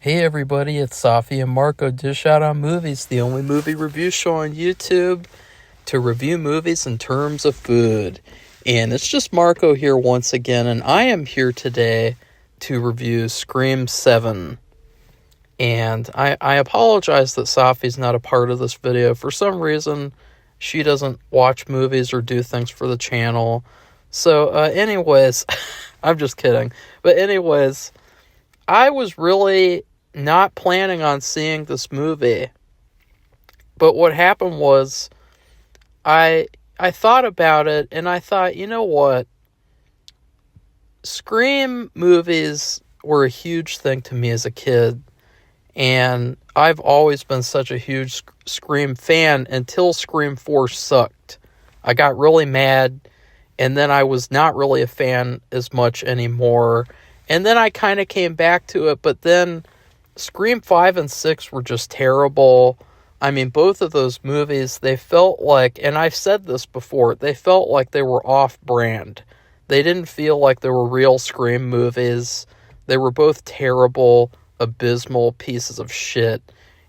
Hey everybody, it's Safi and Marco Dish Out on Movies, the only movie review show on YouTube to review movies in terms of food. And it's just Marco here once again, and I am here today to review Scream 7. And I apologize that Safi's not a part of this video. For some reason, she doesn't watch movies or do things for the channel. So, anyways, I'm just kidding. But anyways, I was really not planning on seeing this movie. But what happened was, I thought about it, and I thought, you know what? Scream movies were a huge thing to me as a kid. And I've always been such a huge Scream fan until Scream 4 sucked. I got really mad, and then I was not really a fan as much anymore. And then I kind of came back to it, but then Scream 5 and 6 were just terrible. I mean, both of those movies, they felt like, and I've said this before, they felt like they were off-brand. They didn't feel like they were real Scream movies. They were both terrible, abysmal pieces of shit.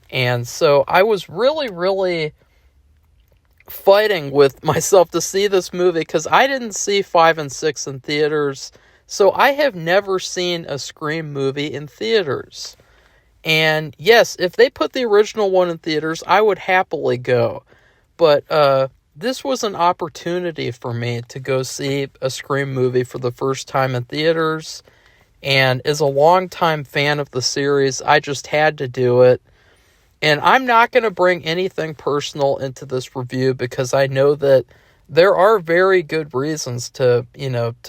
And so I was really fighting with myself to see this movie because I didn't see 5 and 6 in theaters. So I have never seen a Scream movie in theaters. And yes, if they put the original one in theaters, I would happily go. But this was an opportunity for me to go see a Scream movie for the first time in theaters. And as a longtime fan of the series, I just had to do it. And I'm not going to bring anything personal into this review because I know that there are very good reasons to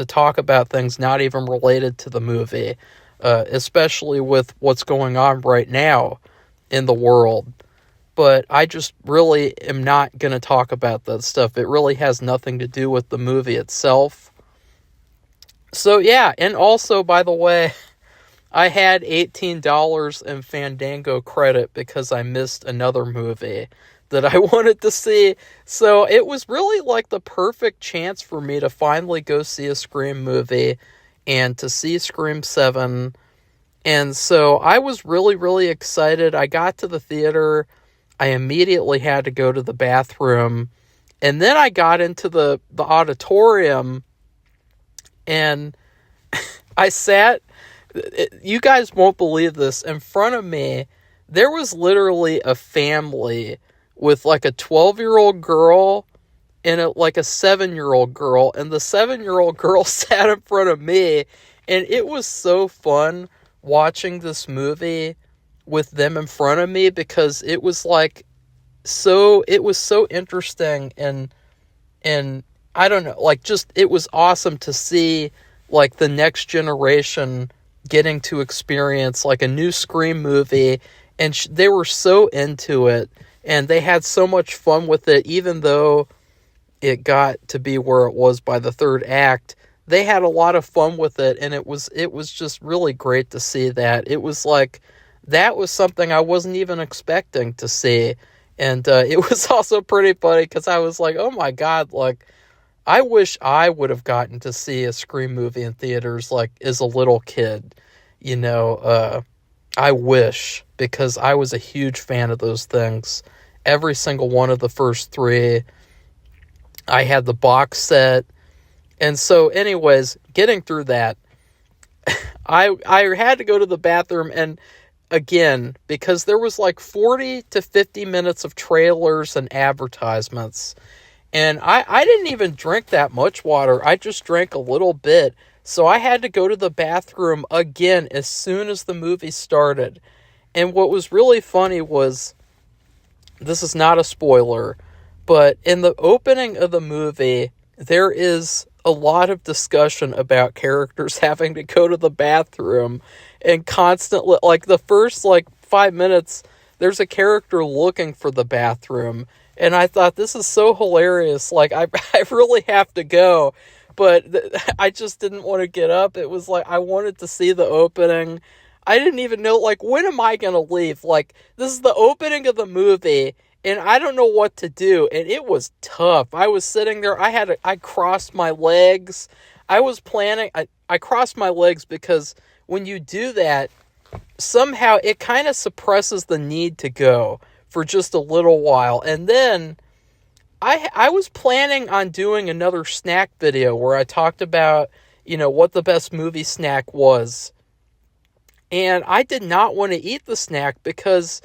talk about things not even related to the movie, especially with what's going on right now in the world. But I just really am not going to talk about that stuff. It really has nothing to do with the movie itself. So yeah, and also, by the way, I had $18 in Fandango credit because I missed another movie that I wanted to see. So it was really like the perfect chance for me to finally go see a Scream movie and to see Scream 7. And so I was really excited. I got to the theater. I immediately had to go to the bathroom. And then I got into the auditorium. And I sat, you guys won't believe this, in front of me, there was literally a family with like a 12-year-old girl and a 7-year-old girl. And the 7-year-old girl sat in front of me. And it was so fun watching this movie with them in front of me because it was so interesting and I don't know, it was awesome to see, the next generation getting to experience, a new Scream movie, and they were so into it, and they had so much fun with it, even though it got to be where it was by the third act. They had a lot of fun with it, and it was just really great to see that. It was that was something I wasn't even expecting to see, and it was also pretty funny, because I was like, oh my god, I wish I would have gotten to see a Scream movie in theaters, as a little kid, I wish, because I was a huge fan of those things. Every single one of the first three, I had the box set, and so anyways, getting through that, I had to go to the bathroom, and again, because there was 40 to 50 minutes of trailers and advertisements. And I didn't even drink that much water. I just drank a little bit. So I had to go to the bathroom again as soon as the movie started. And what was really funny was, this is not a spoiler, but in the opening of the movie, there is a lot of discussion about characters having to go to the bathroom. And constantly, the first 5 minutes, there's a character looking for the bathroom. And I thought, this is so hilarious. I really have to go. But I just didn't want to get up. It was I wanted to see the opening. I didn't even know, when am I going to leave? This is the opening of the movie, and I don't know what to do. And it was tough. I was sitting there. I crossed my legs. I was planning. I crossed my legs because when you do that, somehow it kind of suppresses the need to go for just a little while. And then I was planning on doing another snack video where I talked about, what the best movie snack was. And I did not want to eat the snack because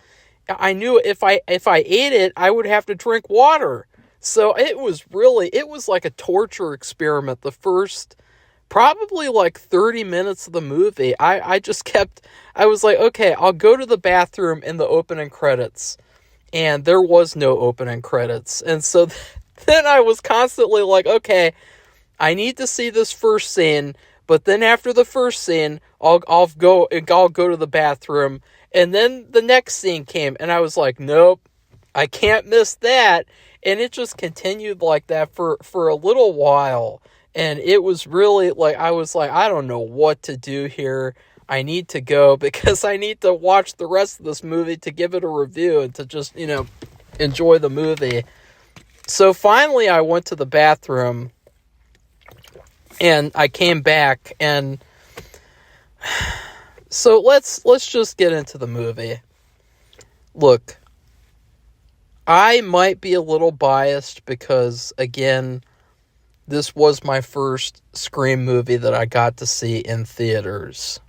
I knew if I ate it, I would have to drink water. So it was like a torture experiment. The first probably like 30 minutes of the movie, I was like, okay, I'll go to the bathroom in the opening credits. And there was no opening credits. And so then I was constantly like, okay, I need to see this first scene. But then after the first scene, I'll go to the bathroom. And then the next scene came. And I was like, nope, I can't miss that. And it just continued like that for a little while. And it was really like, I was like, I don't know what to do here. I need to go because I need to watch the rest of this movie to give it a review and to just, enjoy the movie. So finally I went to the bathroom and I came back, and so let's just get into the movie. Look, I might be a little biased because, again, this was my first Scream movie that I got to see in theaters.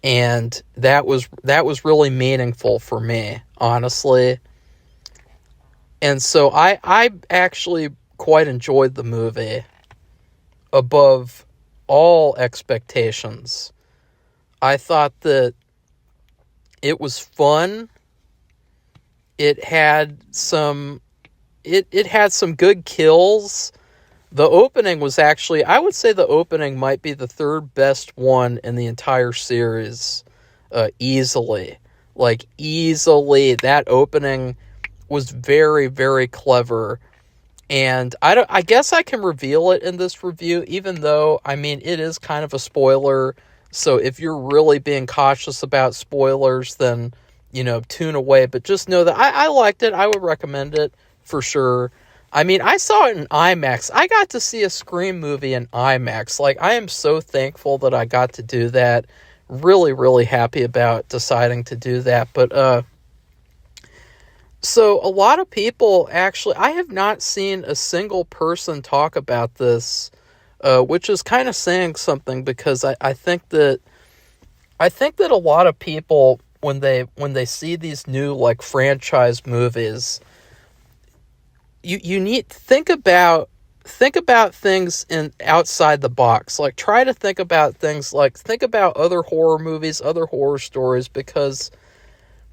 And that was really meaningful for me, honestly. And so I actually quite enjoyed the movie above all expectations. I thought that it was fun. It had some good kills. The opening was actually, I would say the opening might be the third best one in the entire series, easily. Like, easily, that opening was very, very clever. And I guess I can reveal it in this review, even though, it is kind of a spoiler. So if you're really being cautious about spoilers, then, tune away. But just know that I liked it. I would recommend it for sure. I saw it in IMAX. I got to see a Scream movie in IMAX. Like, I am so thankful that I got to do that. Really, really happy about deciding to do that. But, so a lot of people actually, I have not seen a single person talk about this, which is kind of saying something, because I think that a lot of people, when they see these new, like, franchise movies, you need to think about things outside the box. Like, try to think about things like, think about other horror movies, other horror stories, because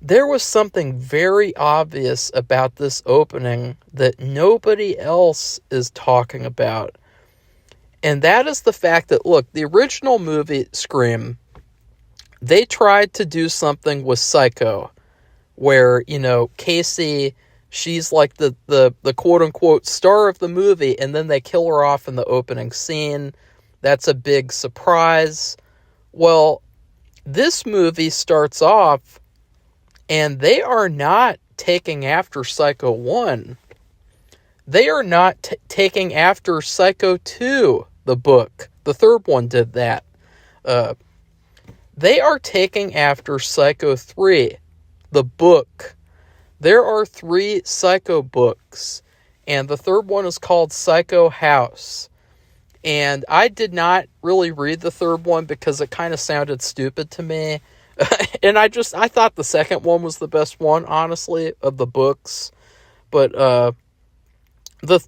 there was something very obvious about this opening that nobody else is talking about. And that is the fact that, look, the original movie, Scream, they tried to do something with Psycho, where, Casey, she's like the quote-unquote star of the movie, and then they kill her off in the opening scene. That's a big surprise. Well, this movie starts off, and they are not taking after Psycho 1. They are not taking after Psycho 2, the book. The third one did that. They are taking after Psycho 3, the book. There are 3 Psycho books, and the third one is called Psycho House. And I did not really read the third one because it kind of sounded stupid to me. And I thought the second one was the best one, honestly, of the books. But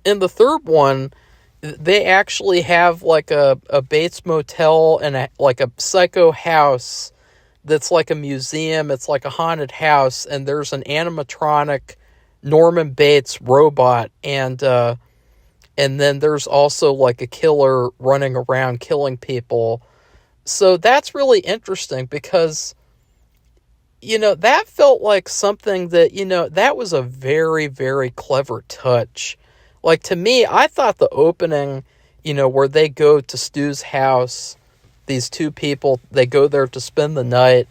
in the third one, they actually have like a Bates Motel and a Psycho House that's like a museum. It's like a haunted house, and there's an animatronic Norman Bates robot, and then there's also like a killer running around killing people. So that's really interesting because, that felt like something that, that was a very, very clever touch. Like, to me, I thought the opening, where they go to Stu's house, these 2 people, they go there to spend the night,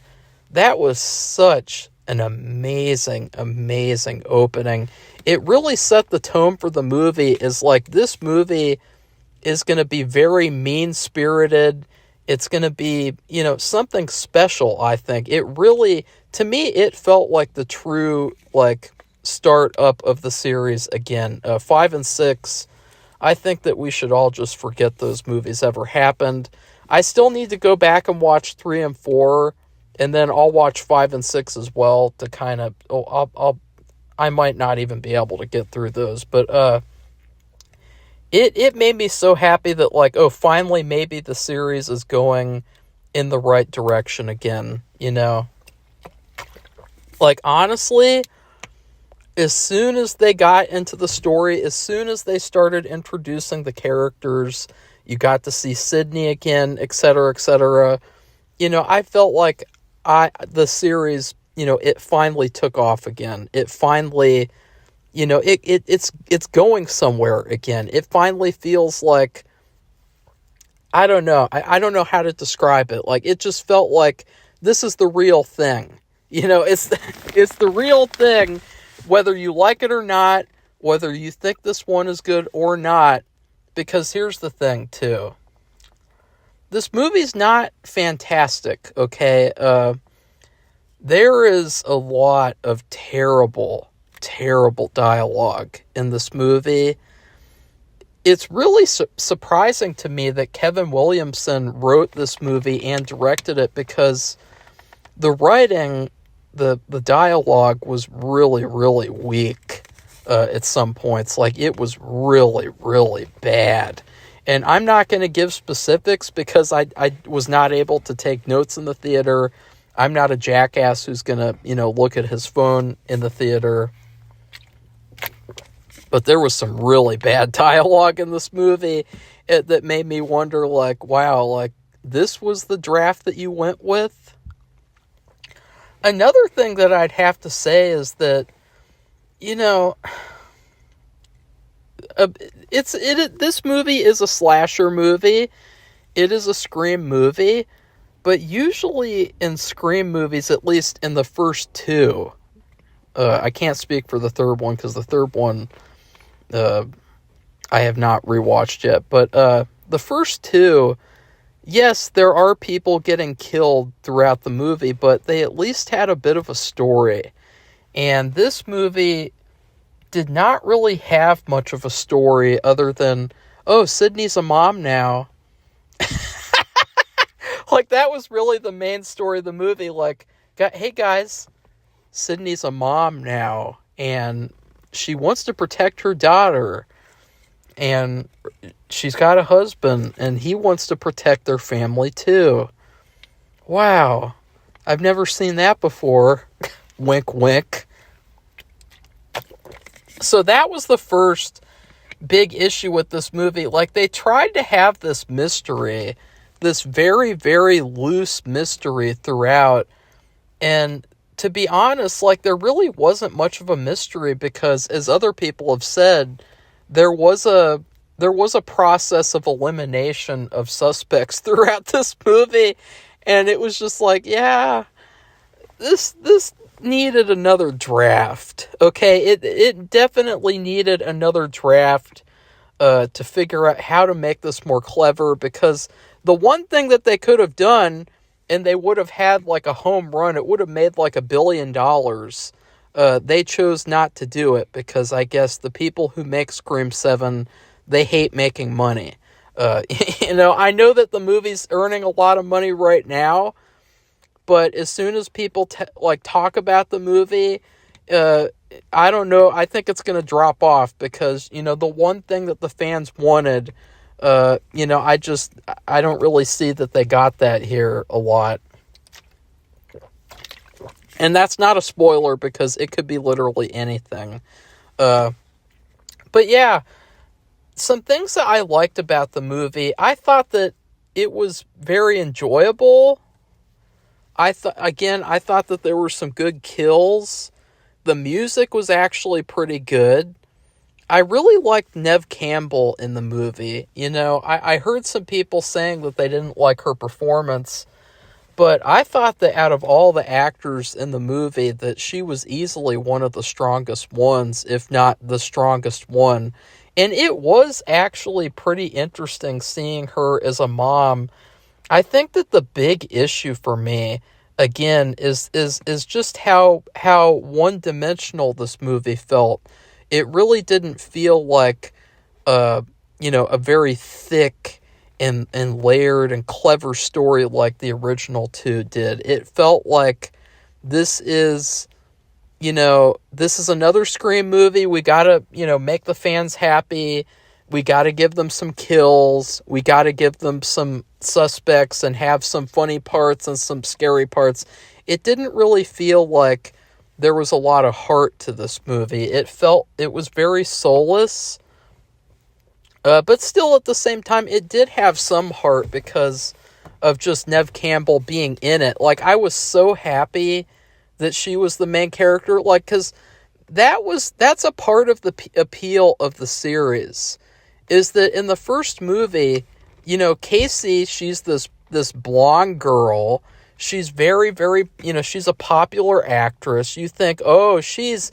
that was such an amazing, amazing opening. It really set the tone for the movie. Is like, this movie is going to be very mean-spirited. It's going to be, something special, I think. It really, to me, it felt like the true, like, start up of the series again. 5 and 6, I think that we should all just forget those movies ever happened. I still need to go back and watch 3 and 4, and then I'll watch 5 and 6 as well to kind of, I might not even be able to get through those, but, It made me so happy that, like, finally maybe the series is going in the right direction again, Like, honestly, as soon as they got into the story, as soon as they started introducing the characters, you got to see Sydney again, etc., etc., I felt like the series, it finally took off again. It finally... it's going somewhere again. It finally feels like, I don't know. I don't know how to describe it. Like, it just felt like this is the real thing. It's the real thing, whether you like it or not, whether you think this one is good or not. Because here's the thing, too. This movie's not fantastic, okay? There is a lot of terrible dialogue in this movie. It's really surprising to me that Kevin Williamson wrote this movie and directed it, because the writing, the dialogue was really, really weak at some points. Like, it was really, really bad. And I'm not going to give specifics because I was not able to take notes in the theater. I'm not a jackass who's going to, look at his phone in the theater. But there was some really bad dialogue in this movie that made me wonder, like, wow, like, this was the draft that you went with? Another thing that I'd have to say is that, this movie is a slasher movie. It is a Scream movie. But usually in Scream movies, at least in the first two, I can't speak for the third one because the third one... I have not rewatched yet, but the first two, yes, there are people getting killed throughout the movie, but they at least had a bit of a story. And this movie did not really have much of a story other than, Sydney's a mom now. Like, that was really the main story of the movie. Like, hey guys, Sydney's a mom now, and she wants to protect her daughter, and she's got a husband, and he wants to protect their family too. Wow. I've never seen that before. Wink, wink. So that was the first big issue with this movie. Like, they tried to have this mystery, this very, very loose mystery throughout, and to be honest, like, there really wasn't much of a mystery because, as other people have said, there was a process of elimination of suspects throughout this movie, and it was just like, yeah, this needed another draft. Okay, it definitely needed another draft to figure out how to make this more clever, because the one thing that they could have done, and they would have had like a home run, it would have made like $1 billion. They chose not to do it because I guess the people who make Scream 7, they hate making money. I know that the movie's earning a lot of money right now, but as soon as people talk about the movie, I don't know, I think it's going to drop off because, the one thing that the fans wanted, I don't really see that they got that here a lot. And that's not a spoiler because it could be literally anything. But yeah, some things that I liked about the movie, I thought that it was very enjoyable. I thought that there were some good kills. The music was actually pretty good. I really liked Neve Campbell in the movie. I heard some people saying that they didn't like her performance, but I thought that out of all the actors in the movie, that she was easily one of the strongest ones, if not the strongest one. And it was actually pretty interesting seeing her as a mom. I think that the big issue for me, again, is just how one-dimensional this movie felt. It really didn't feel like a very thick and layered and clever story like the original two did. It felt like this is another Scream movie. We gotta, make the fans happy. We gotta give them some kills. We gotta give them some suspects and have some funny parts and some scary parts. It didn't really feel like there was a lot of heart to this movie. It was very soulless. But still, at the same time, it did have some heart because of just Neve Campbell being in it. Like, I was so happy that she was the main character. Like, because that's a part of the appeal of the series, is that in the first movie, Casey, she's this blonde girl. She's very, very, she's a popular actress. You think, oh, she's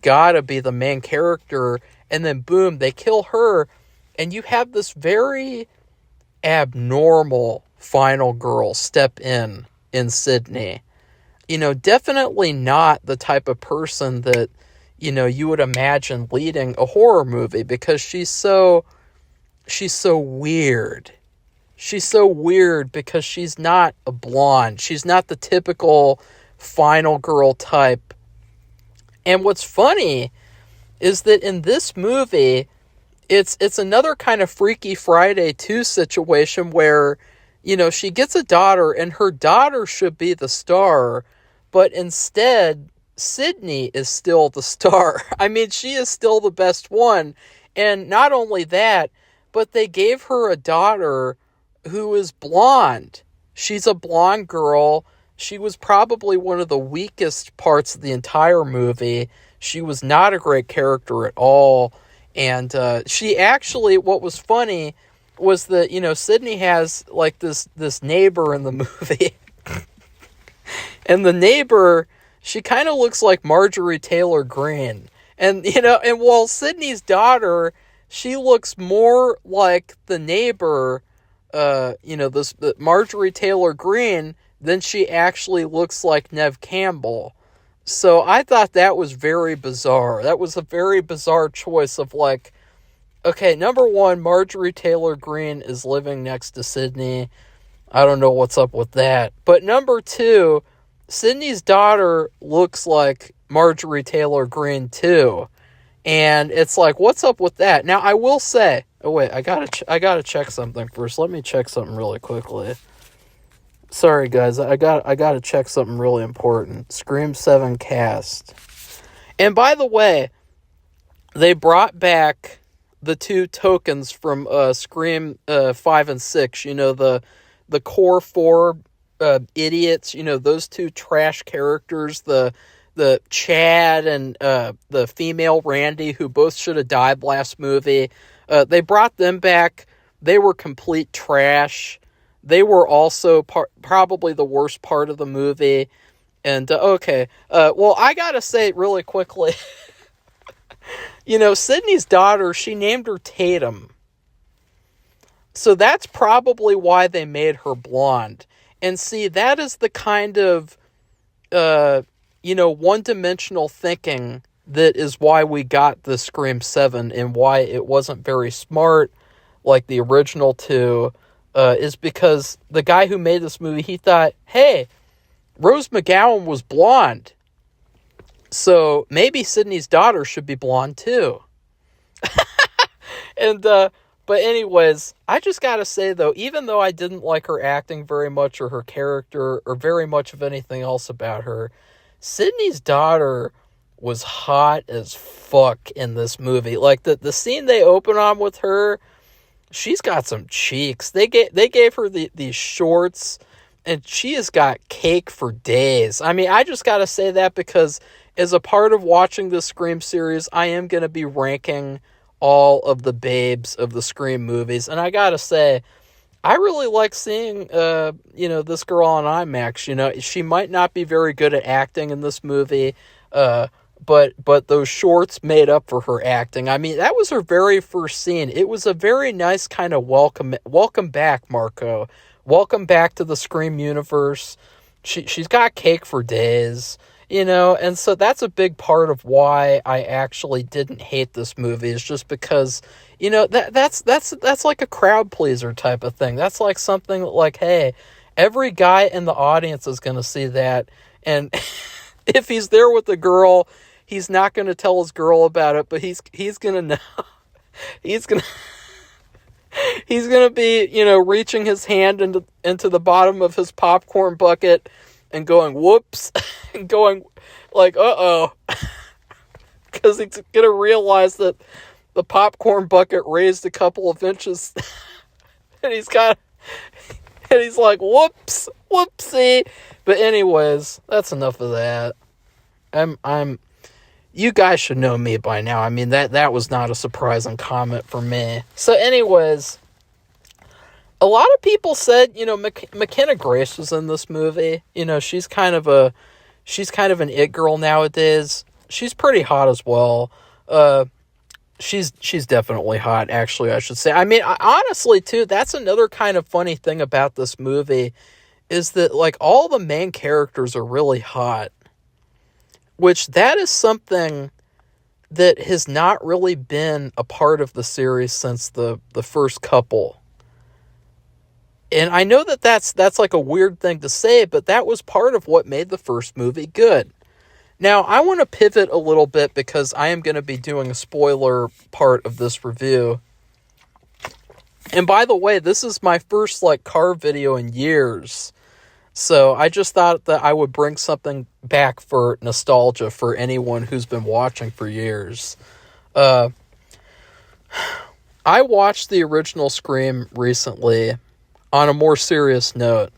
got to be the main character. And then, boom, they kill her. And you have this very abnormal final girl step in Sydney. Definitely not the type of person that, you would imagine leading a horror movie, because she's so weird. She's so weird because she's not a blonde. She's not the typical final girl type. And what's funny is that in this movie, it's another kind of Freaky Friday 2 situation where, she gets a daughter and her daughter should be the star, but instead, Sydney is still the star. I mean, she is still the best one. And not only that, but they gave her a daughter who is blonde. She's a blonde girl. She was probably one of the weakest parts of the entire movie. She was not a great character at all. And she actually, what was funny was that, Sydney has like this neighbor in the movie. And the neighbor, she kind of looks like Marjorie Taylor Greene. And, and while Sydney's daughter, she looks more like the neighbor, the Marjorie Taylor Greene, than she actually looks like Neve Campbell. So I thought that was very bizarre. That was a very bizarre choice of like, okay, number one, Marjorie Taylor Greene is living next to Sydney. I don't know what's up with that. But number two, Sydney's daughter looks like Marjorie Taylor Greene too. And it's like, what's up with that? Now, I will say, oh wait, I gotta check something first. Let me check something really quickly. Sorry guys, I gotta check something really important. Scream 7 cast. And by the way, they brought back the two tokens from Scream 5 and 6. The core four idiots. Those two trash characters. The Chad and the female Randy, who both should have died last movie. They brought them back. They were complete trash. They were also probably the worst part of the movie. And, okay. Well, I gotta say really quickly, Sydney's daughter, she named her Tatum. So that's probably why they made her blonde. And see, that is the kind of, one-dimensional thinking that is why we got the Scream 7 and why it wasn't very smart like the original two. Is because the guy who made this movie, he thought, hey, Rose McGowan was blonde, so maybe Sydney's daughter should be blonde too. And but anyways, I just gotta say though, even though I didn't like her acting very much or her character or very much of anything else about her, Sydney's daughter was hot as fuck in this movie. Like the scene they open on with her, she's got some cheeks. They gave her these shorts, and she has got cake for days. I mean, I just got to say that because as a part of watching this Scream series, I am going to be ranking all of the babes of the Scream movies. And I got to say, I really like seeing, this girl on IMAX. She might not be very good at acting in this movie, but those shorts made up for her acting. I mean, that was her very first scene. It was a very nice kind of welcome back, Marco. welcome back to the Scream universe. She's got cake for days, you know, and so that's a big part of why I actually didn't hate this movie, is just because, you know, that's like a crowd pleaser type of thing. That's like something like, hey, every guy in the audience is going to see that, and if he's there with a girl, he's not going to tell his girl about it, but he's going to know. He's going to be, you know, reaching his hand into the bottom of his popcorn bucket and going, whoops, and going like, uh-oh, because he's going to realize that the popcorn bucket raised a couple of inches and he's like, whoops, whoopsie. But anyways, that's enough of that. You guys should know me by now. I mean, that was not a surprising comment for me. So anyways, a lot of people said, you know, McKenna Grace was in this movie. You know, she's kind of an it girl nowadays. She's pretty hot as well. She's definitely hot, actually, I should say. I mean, honestly, too, that's another kind of funny thing about this movie, is that, like, all the main characters are really hot. Which, that is something that has not really been a part of the series since the first couple. And I know that that's like a weird thing to say, but that was part of what made the first movie good. Now, I want to pivot a little bit because I am going to be doing a spoiler part of this review. And by the way, this is my first, like, car video in years. So I just thought that I would bring something back for nostalgia for anyone who's been watching for years. I watched the original Scream recently on a more serious note.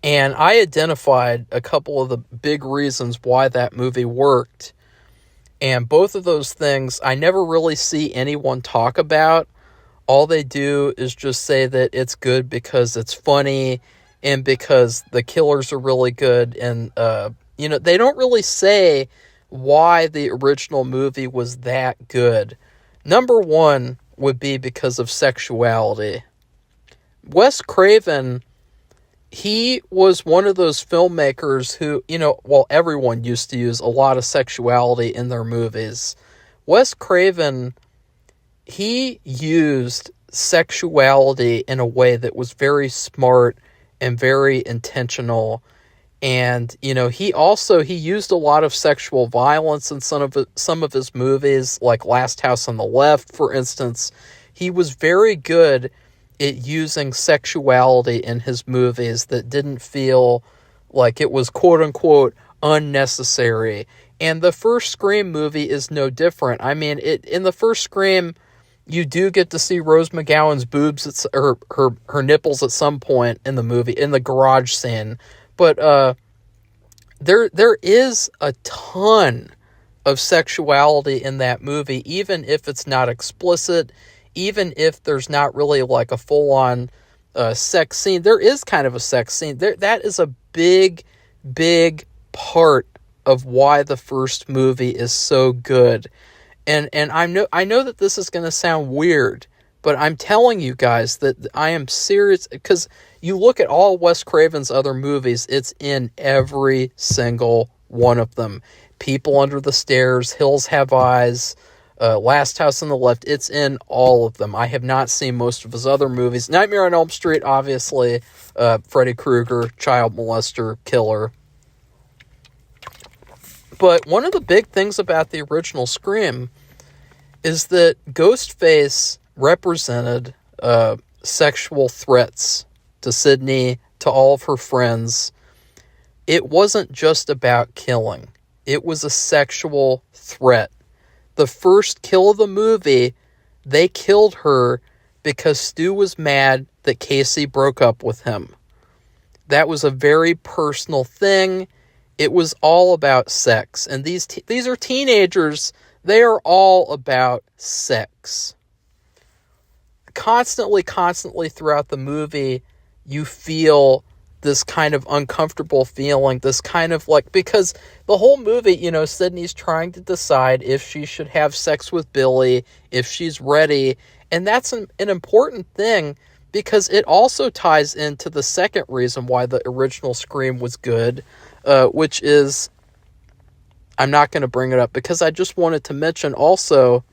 And I identified a couple of the big reasons why that movie worked. And both of those things I never really see anyone talk about. All they do is just say that it's good because it's funny and because the killers are really good. And, you know, they don't really say why the original movie was that good. Number one would be because of sexuality. Wes Craven, he was one of those filmmakers who, you know, well, everyone used to use a lot of sexuality in their movies. Wes Craven, he used sexuality in a way that was very smart and very intentional. And, you know, he used a lot of sexual violence in some of his movies, like Last House on the Left, for instance. He was very good at using sexuality in his movies that didn't feel like it was quote-unquote unnecessary. And the first Scream movie is no different. I mean, in the first Scream, you do get to see Rose McGowan's boobs, or her nipples at some point in the movie, in the garage scene. But there is a ton of sexuality in that movie, even if it's not explicit, even if there's not really like a full-on sex scene. There is kind of a sex scene. That is a big, big part of why the first movie is so good. And I know that this is going to sound weird, but I'm telling you guys that I am serious, because you look at all Wes Craven's other movies, it's in every single one of them. People Under the Stairs, Hills Have Eyes, Last House on the Left, it's in all of them. I have not seen most of his other movies. Nightmare on Elm Street, obviously, Freddy Krueger, child molester, killer. But one of the big things about the original Scream is that Ghostface represented sexual threats to Sydney, to all of her friends. It wasn't just about killing. It was a sexual threat. The first kill of the movie, they killed her because Stu was mad that Casey broke up with him. That was a very personal thing. It was all about sex. And these are teenagers. They are all about sex. Constantly throughout the movie, you feel this kind of uncomfortable feeling, this kind of like, because the whole movie, you know, Sydney's trying to decide if she should have sex with Billy, if she's ready. And that's an important thing, because it also ties into the second reason why the original Scream was good, which is, I'm not going to bring it up because I just wanted to mention also,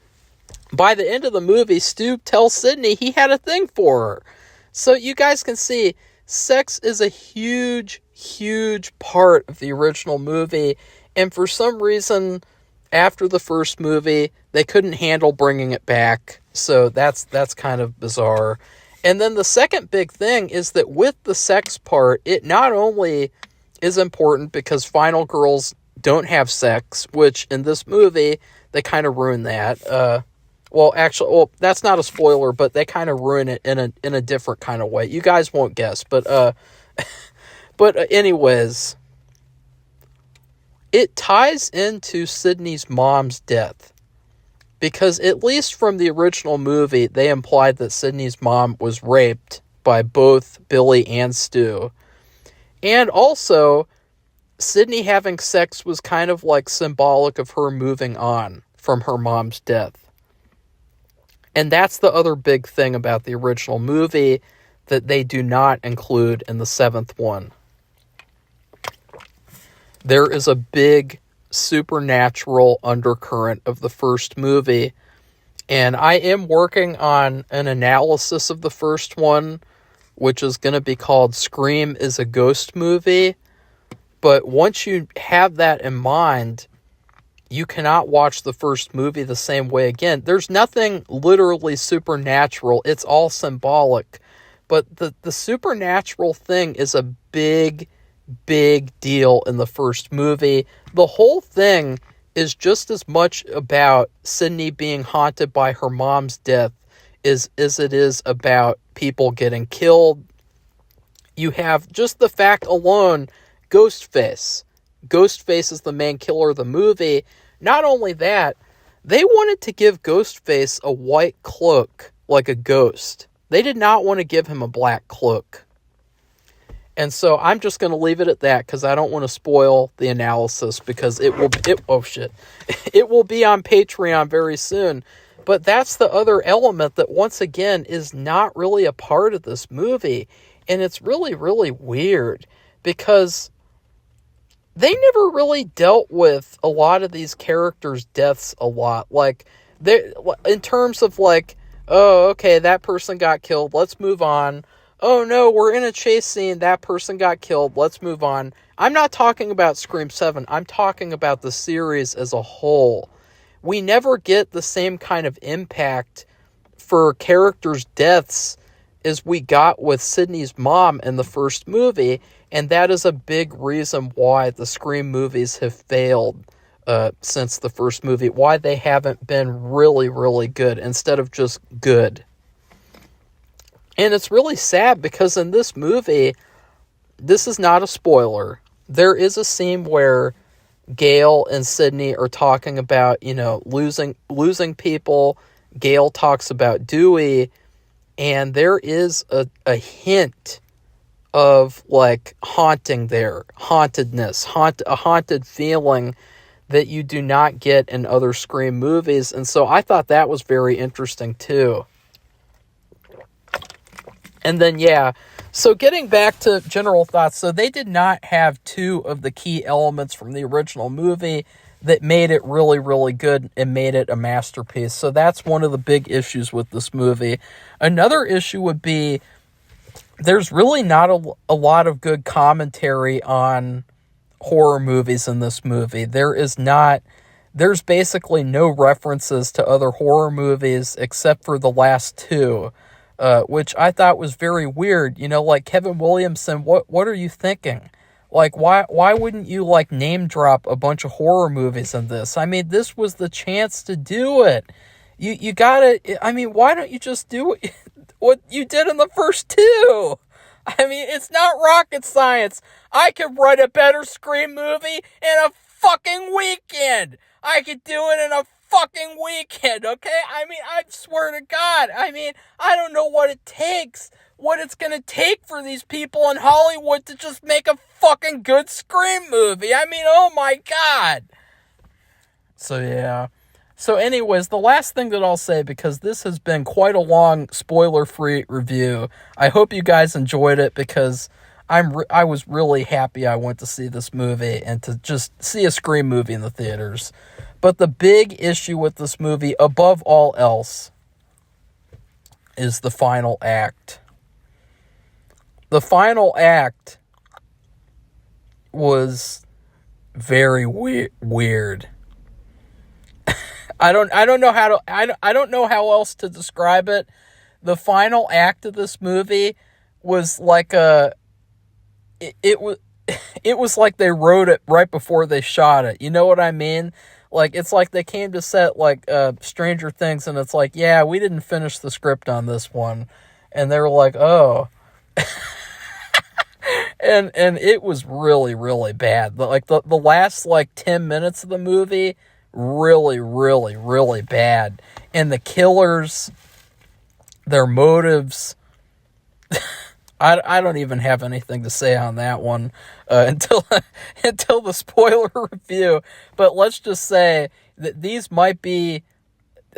by the end of the movie, Stu tells Sidney he had a thing for her. So you guys can see, sex is a huge, huge part of the original movie, and for some reason, after the first movie, they couldn't handle bringing it back, so that's kind of bizarre. And then the second big thing is that with the sex part, it not only is important because final girls don't have sex, which in this movie, they kind of ruin that. Well, that's not a spoiler, but they kind of ruin it in a different kind of way. You guys won't guess, but anyways, it ties into Sidney's mom's death. Because at least from the original movie, they implied that Sidney's mom was raped by both Billy and Stu. And also, Sidney having sex was kind of like symbolic of her moving on from her mom's death. And that's the other big thing about the original movie that they do not include in the seventh one. There is a big supernatural undercurrent of the first movie, and I am working on an analysis of the first one, which is going to be called Scream is a Ghost Movie. But once you have that in mind, you cannot watch the first movie the same way again. There's nothing literally supernatural, it's all symbolic, but the supernatural thing is a big deal in the first movie. The whole thing is just as much about Sidney being haunted by her mom's death as it is about people getting killed. You have just the fact alone, Ghostface. Ghostface is the main killer of the movie. Not only that, they wanted to give Ghostface a white cloak like a ghost. They did not want to give him a black cloak. And so I'm just going to leave it at that because I don't want to spoil the analysis because it will be on Patreon very soon. But that's the other element that once again is not really a part of this movie. And it's really, really weird because they never really dealt with a lot of these characters' deaths a lot. Like, in terms of like, oh, okay, that person got killed, let's move on. Oh no, we're in a chase scene, that person got killed, let's move on. I'm not talking about Scream 7, I'm talking about the series as a whole. We never get the same kind of impact for characters' deaths as we got with Sidney's mom in the first movie, and that is a big reason why the Scream movies have failed since the first movie, why they haven't been really, really good instead of just good. And it's really sad because in this movie, this is not a spoiler. There is a scene where Gail and Sidney are talking about, losing people. Gail talks about Dewey, and there is a hint of like haunting there, hauntedness, a haunted feeling that you do not get in other Scream movies. And so I thought that was very interesting too. And then, so getting back to general thoughts, so they did not have two of the key elements from the original movie that made it really, really good and made it a masterpiece. So that's one of the big issues with this movie. Another issue would be there's really not a lot of good commentary on horror movies in this movie. There's basically no references to other horror movies except for the last two. Which I thought was very weird. Like Kevin Williamson, what are you thinking? Like, why wouldn't you like name drop a bunch of horror movies in this? I mean, this was the chance to do it. You gotta, why don't you just do what you did in the first two? I mean, it's not rocket science. I could write a better Scream movie in a fucking weekend. I could do it in a fucking weekend, okay? I swear to God. I don't know what it's gonna take for these people in Hollywood to just make a fucking good Scream movie. Oh my God. So, yeah. So anyways, the last thing that I'll say, because this has been quite a long spoiler-free review, I hope you guys enjoyed it, because I was really happy I went to see this movie and to just see a Scream movie in the theaters. But the big issue with this movie, above all else, is the final act. The final act was very weird. I don't know how else to describe it. The final act of this movie was like it was like they wrote it right before they shot it. You know what I mean? Like, it's like they came to set like Stranger Things, and it's like, yeah, we didn't finish the script on this one, and they were like, oh. and it was really, really bad. Like the last like 10 minutes of the movie, really, really, really bad. And the killers, their motives, I don't even have anything to say on that one until the spoiler review. But let's just say that these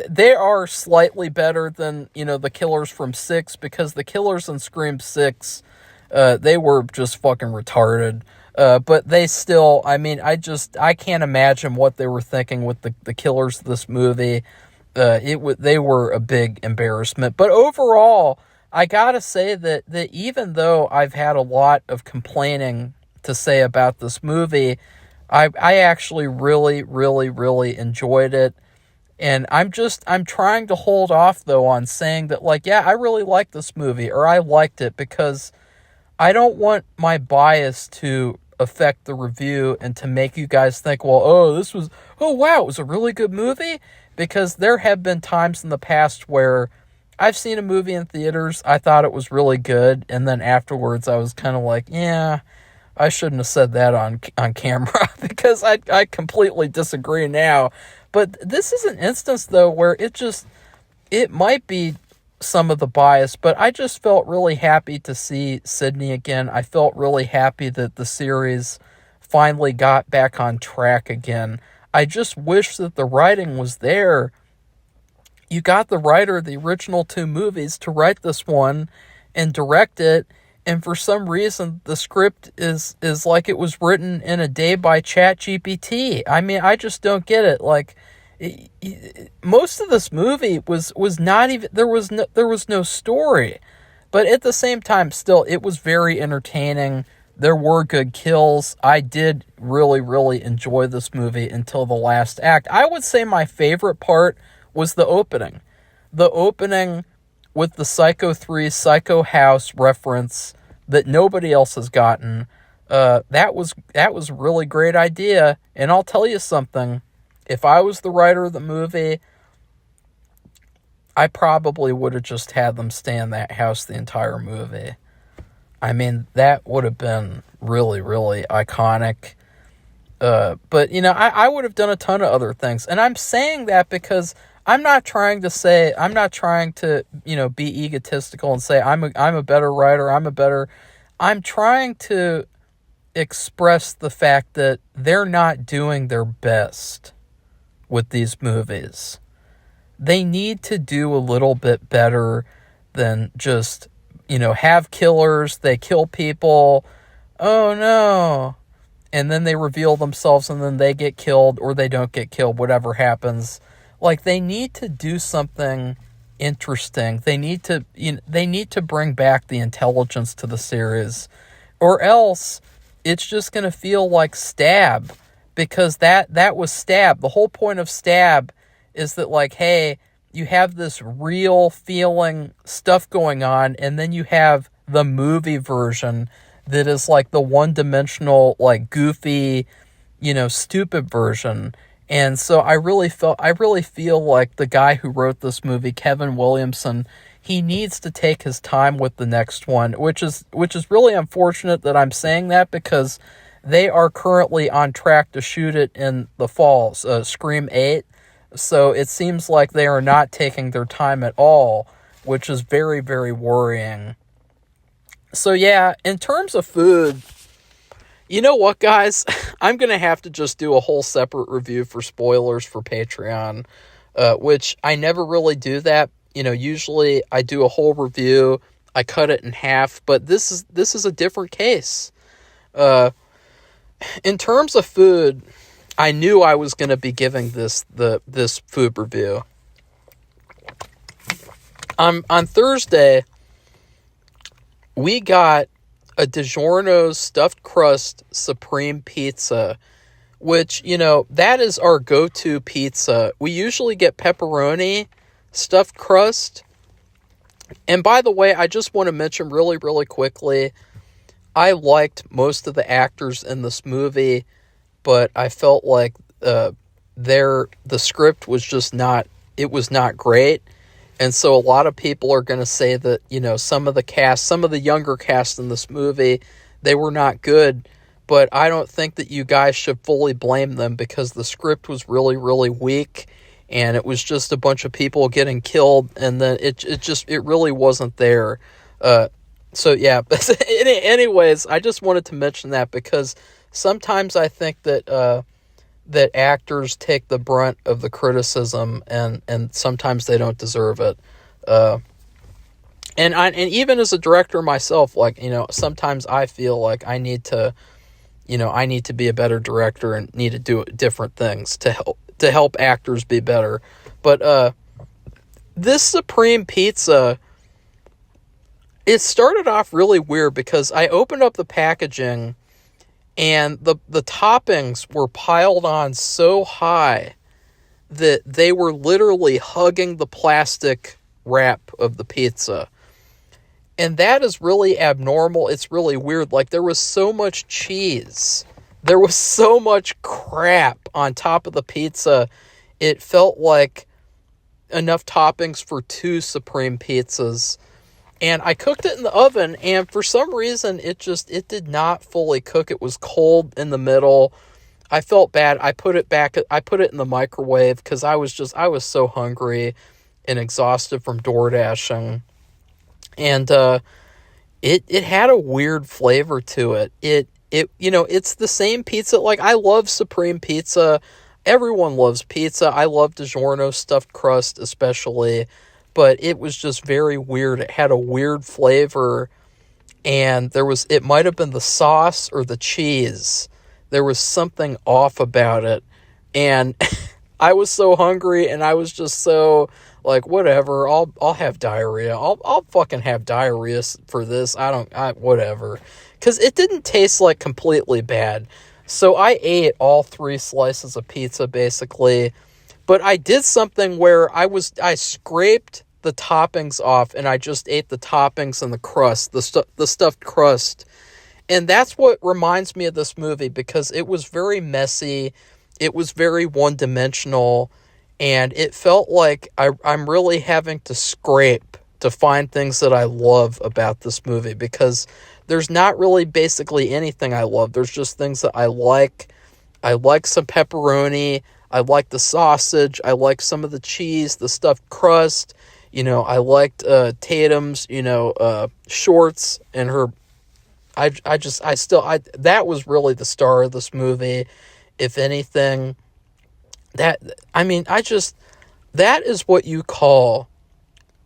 they are slightly better than, the killers from 6, because the killers in Scream 6, they were just fucking retarded. But they still, I can't imagine what they were thinking with the killers of this movie. They were a big embarrassment. But overall, I gotta say that even though I've had a lot of complaining to say about this movie, I actually really, really, really enjoyed it. And I'm trying to hold off, though, on saying that, like, yeah, I really like this movie, or I liked it, because I don't want my bias to affect the review and to make you guys think, well, oh wow, it was a really good movie. Because there have been times in the past where I've seen a movie in theaters, I thought it was really good, and then afterwards I was kind of like, yeah, I shouldn't have said that on camera, because I completely disagree now. But this is an instance, though, where it might be some of the bias, but I just felt really happy to see Sydney again. I felt really happy that the series finally got back on track again. I just wish that the writing was there. You got the writer of the original 2 movies to write this one and direct it, and for some reason the script is like it was written in a day by ChatGPT. I just don't get it. Like, most of this movie was not even, there was no story, but at the same time, still, it was very entertaining. There were good kills. I did really, really enjoy this movie until the last act. I would say my favorite part was the opening. The opening with the Psycho 3 Psycho House reference that nobody else has gotten. That was a really great idea. And I'll tell you something. If I was the writer of the movie, I probably would have just had them stay in that house the entire movie. That would have been really, really iconic. But, I would have done a ton of other things. And I'm saying that because I'm not trying to, be egotistical and say I'm a better writer, I'm trying to express the fact that they're not doing their best with these movies. They need to do a little bit better than just, have killers, they kill people, oh no, and then they reveal themselves and then they get killed or they don't get killed, whatever happens. Like, they need to do something interesting. They need to bring back the intelligence to the series, or else it's just going to feel like Stab, because that was Stab. The whole point of Stab is that, like, hey, you have this real feeling stuff going on, and then you have the movie version that is like the one-dimensional, like, goofy, stupid version. And so I really feel like the guy who wrote this movie, Kevin Williamson, he needs to take his time with the next one, which is really unfortunate that I'm saying that, because they are currently on track to shoot it in the fall, Scream 8. So it seems like they are not taking their time at all, which is very, very worrying. So yeah, in terms of food, you know what, guys? I'm going to have to just do a whole separate review for spoilers for Patreon. which I never really do that. Usually I do a whole review, I cut it in half, but this is a different case. In terms of food, I knew I was going to be giving this food review. On Thursday, we got a DiGiorno's stuffed crust supreme pizza, which, that is our go-to pizza. We usually get pepperoni stuffed crust. And by the way, I just want to mention really, really quickly, I liked most of the actors in this movie, but I felt like the script was just not great. And so a lot of people are going to say that, some of the younger cast in this movie, they were not good. But I don't think that you guys should fully blame them, because the script was really, really weak. And it was just a bunch of people getting killed. And then it really wasn't there. So yeah, anyways, I just wanted to mention that, because sometimes I think that actors take the brunt of the criticism, and sometimes they don't deserve it. And even as a director myself, like, sometimes I feel like I need to be a better director and need to do different things to help actors be better. But this supreme pizza, it started off really weird, because I opened up the packaging and the toppings were piled on so high that they were literally hugging the plastic wrap of the pizza. And that is really abnormal. It's really weird. Like, there was so much cheese. There was so much crap on top of the pizza. It felt like enough toppings for 2 supreme pizzas. And I cooked it in the oven, and for some reason, it did not fully cook. It was cold in the middle. I felt bad. I put it in the microwave, because I was so hungry and exhausted from door dashing. And it had a weird flavor to it. It's the same pizza. Like, I love supreme pizza. Everyone loves pizza. I love DiGiorno stuffed crust especially. But it was just very weird. It had a weird flavor, and it might have been the sauce or the cheese. There was something off about it, and I was so hungry, and I was just so like, whatever. I'll have diarrhea. I'll fucking have diarrhea for this. Whatever, because it didn't taste like completely bad. So I ate all 3 slices of pizza basically. But I did something where I scraped the toppings off, and I just ate the toppings and the crust, the stuffed crust. And that's what reminds me of this movie, because it was very messy. It was very one-dimensional, and it felt like I'm really having to scrape to find things that I love about this movie, because there's not really basically anything I love. There's just things that I like. I like some pepperoni. I like the sausage. I like some of the cheese, the stuffed crust. I liked Tatum's, shorts and her. That was really the star of this movie. If anything, that is what you call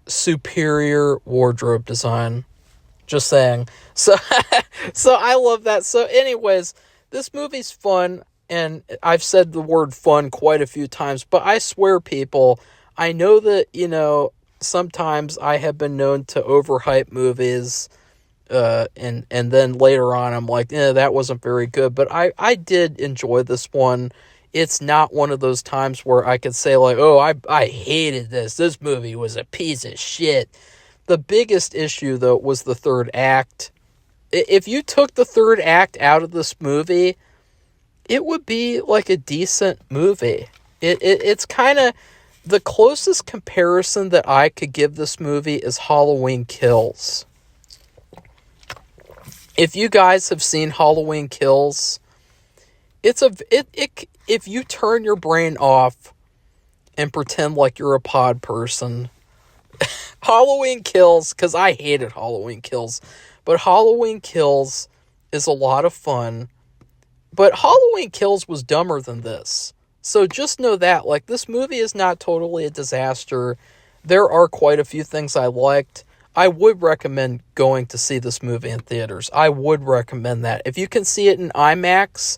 superior wardrobe design. Just saying. So I love that. So anyways, this movie's fun. And I've said the word fun quite a few times, but I swear, people, I know that, sometimes I have been known to overhype movies, and then later on I'm like, that wasn't very good. But I did enjoy this one. It's not one of those times where I could say, like, oh, I hated this. This movie was a piece of shit. The biggest issue, though, was the third act. If you took the third act out of this movie, it would be like a decent movie. It's kind of the closest comparison that I could give this movie is Halloween Kills. If you guys have seen Halloween Kills, if you turn your brain off and pretend like you're a pod person, Halloween Kills, because I hated Halloween Kills, but Halloween Kills is a lot of fun. But Halloween Kills was dumber than this. So just know that, like, this movie is not totally a disaster. There are quite a few things I liked. I would recommend going to see this movie in theaters. I would recommend that. If you can see it in IMAX,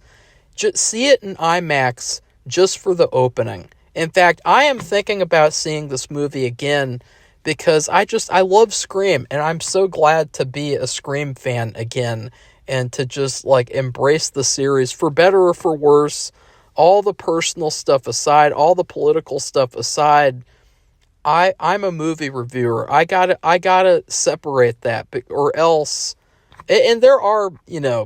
just see it in IMAX just for the opening. In fact, I am thinking about seeing this movie again because I love Scream, and I'm so glad to be a Scream fan again and to just, like, embrace the series for better or for worse. All the personal stuff aside, all the political stuff aside, I'm a movie reviewer. I gotta separate that, or else, and there are,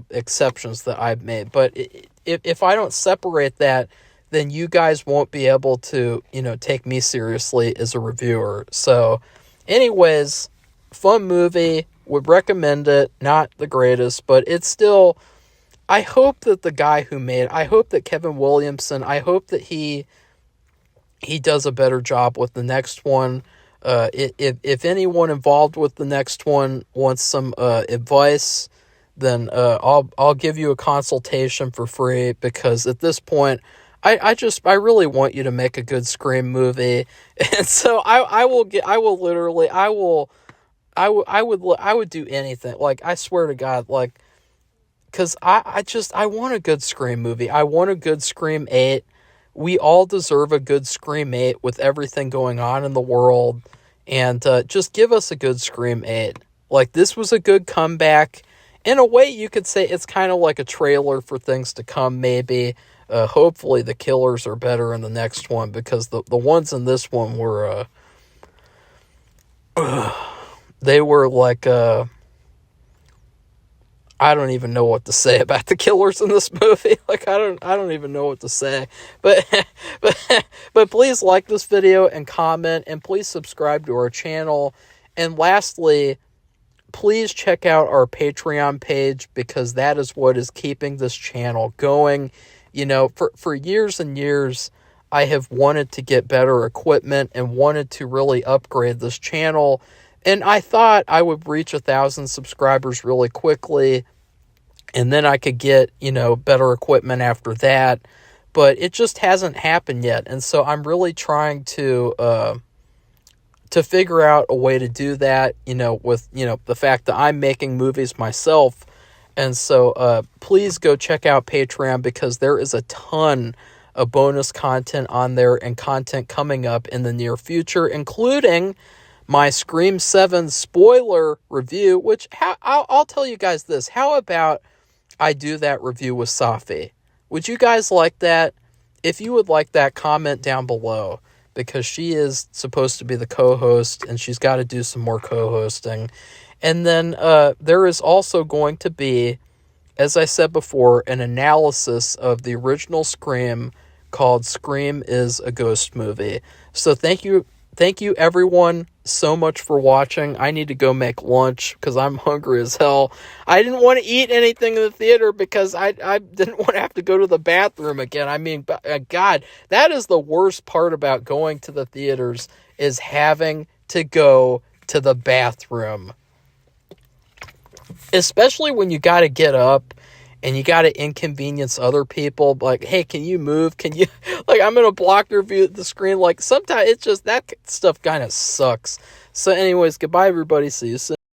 exceptions that I've made, but if I don't separate that, then you guys won't be able to, take me seriously as a reviewer. So, anyways, fun movie, would recommend it. Not the greatest, but it's still, I hope that the guy who made it, I hope that Kevin Williamson, I hope that he does a better job with the next one. If anyone involved with the next one wants some advice, then I'll give you a consultation for free, because at this point, I really want you to make a good Scream movie, and so I would do anything. Like, I swear to God, like, because I want a good Scream movie. I want a good Scream 8. We all deserve a good Scream 8 with everything going on in the world. And just give us a good Scream 8. Like, this was a good comeback. In a way, you could say it's kind of like a trailer for things to come, maybe. Hopefully the killers are better in the next one, because the ones in this one were... they were like... I don't even know what to say about the killers in this movie. Like, I don't even know what to say. But but please like this video and comment, and please subscribe to our channel. And lastly, please check out our Patreon page, because that is what is keeping this channel going. For years and years, I have wanted to get better equipment and wanted to really upgrade this channel. And I thought I would reach 1,000 subscribers really quickly, and then I could get, better equipment after that. But it just hasn't happened yet. And so I'm really trying to figure out a way to do that, with, the fact that I'm making movies myself. And so please go check out Patreon, because there is a ton of bonus content on there, and content coming up in the near future, including my Scream 7 spoiler review, which I'll tell you guys this. How about I do that review with Safi? Would you guys like that? If you would like that, comment down below, because she is supposed to be the co-host, and she's got to do some more co-hosting. And then there is also going to be, as I said before, an analysis of the original Scream called Scream is a Ghost Movie. So thank you everyone so much for watching. I need to go make lunch because I'm hungry as hell. I didn't want to eat anything in the theater because I didn't want to have to go to the bathroom again. I mean, God, that is the worst part about going to the theaters, is having to go to the bathroom. Especially when you got to get up and you got to inconvenience other people. Like, hey, can you move? Can you, like, I'm going to block their view at the screen. Like, sometimes it's just, that stuff kind of sucks. So anyways, goodbye, everybody. See you soon.